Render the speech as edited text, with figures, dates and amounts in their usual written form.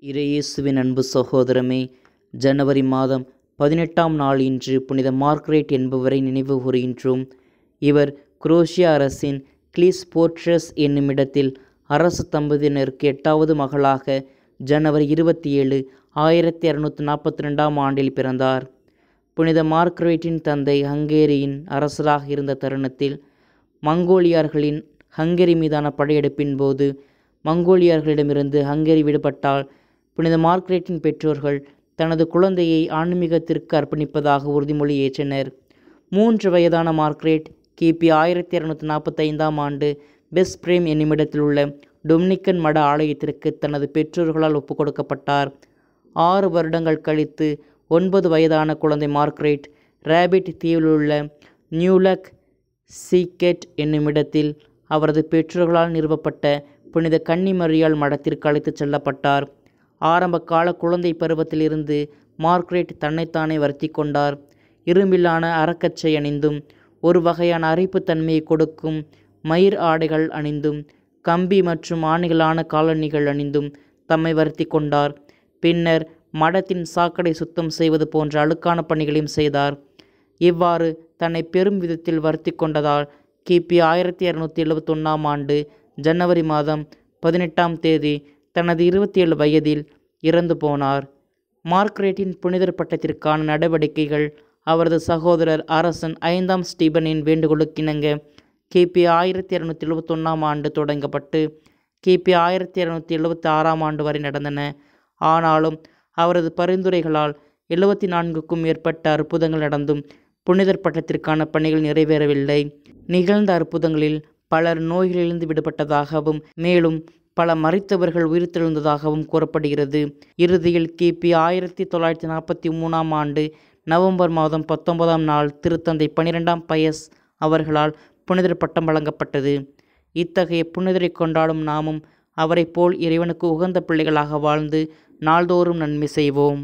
இறையேசுவின் அன்பு சகோதரமே, ஜனவரி மாதம் 18ஆம் நாள் இன்று புனித மார்க்ரெட் என்பவரை நினைவு கூறுகின்றோம். இவர் குரோஷிய அரசின் கிளீஸ் போர்ட்ரஸ் என்னுமிடத்தில் அரசு தம்பதியினருக்கு 8வது மகளாக ஜனவரி 27, 1642ஆம் ஆண்டில் பிறந்தார். புனித மார்க்ரெட்டின் தந்தை ஹங்கேரியின் அரசராக இருந்த தருணத்தில் மங்கோலியர்களின் ஹங்கேரி மீதான படையெடுப்பின் போது மங்கோலியர்களிடமிருந்து ஹங்கேரி விடுபட்டால் புனித மார்க்ரெட்டின் பெற்றோர்கள் தனது குழந்தையை ஆன்மீகத்திற்கு அர்ப்பணிப்பதாக உறுதிமொழி ஏற்றனர். 3 வயதான மார்க்ரெட் கிபி 1245ஆம் ஆண்டு பெஸ்பிரேம் என்னுமிடத்தில் உள்ள டொமினிக்கன் மட ஆலயத்திற்கு தனது பெற்றோர்களால் ஒப்புக்கொடுக்கப்பட்டார். 6 வருடங்கள் கழித்து 9 வயதான குழந்தை மார்க்ரெட் ரேபிட் தீவிலுள்ள நியூலக் சீக்கெட் என்னுமிடத்தில் அவரது பெற்றோர்களால் நிறுவப்பட்ட புனித கன்னிமரியாள் மடத்திற்கு அழைத்துச் செல்லப்பட்டார். ஆரம்ப கால குழந்தை பருவத்திலிருந்து மார்க்ரெட் தன்னைத்தானே வருத்தி கொண்டார். இரும்பிலான அரைக்கச்சை அணிந்தும் ஒரு வகையான அரிப்புத்தன்மையை கொடுக்கும் மயிர் ஆடைகள் அணிந்தும் கம்பி மற்றும் ஆணிகளான காலணிகள் அணிந்தும் தம்மை வருத்தி கொண்டார். பின்னர் மடத்தின் சாக்கடை சுத்தம் செய்வது போன்ற அழுக்கான பணிகளையும் செய்தார். இவ்வாறு தன்னை பெரும் விதத்தில் வருத்தி கொண்டதால் கிபி 1271ஆம் ஆண்டு ஜனவரி மாதம் 18ஆம் தேதி தனது 27 வயதில் இறந்து போனார். மார்க்ரெட்டின் புனிதர் பட்டத்திற்கான நடவடிக்கைகள் அவரது சகோதரர் அரசன் 5ஆம் ஸ்டீபனின் வேண்டுகோளுக்கிணங்க கிபி 1271ஆம் ஆண்டு தொடங்கப்பட்டு கிபி 1276ஆம் ஆண்டு வரை நடந்தன. ஆனாலும் அவரது பரிந்துரைகளால் 74க்கும் மேற்பட்ட அற்புதங்கள் நடந்தும் புனிதர் பட்டத்திற்கான பணிகள் நிறைவேறவில்லை. நிகழ்ந்த அற்புதங்களில் பலர் நோய்களிலிருந்து விடுபட்டதாகவும் மேலும் பல மரித்தவர்கள் உயிர்த்தெழுந்ததாகவும் கூறப்படுகிறது. இறுதியில் கிபி 1943ஆம் ஆண்டு நவம்பர் மாதம் 19ஆம் நாள் திருத்தந்தை 12ஆம் பயஸ் அவர்களால் புனிதர் பட்டம் வழங்கப்பட்டது. இத்தகைய புனிதரை கொண்டாடும் நாமும் அவரை போல் இறைவனுக்கு உகந்த பிள்ளைகளாக வாழ்ந்து நாள்தோறும் நன்மை செய்வோம்.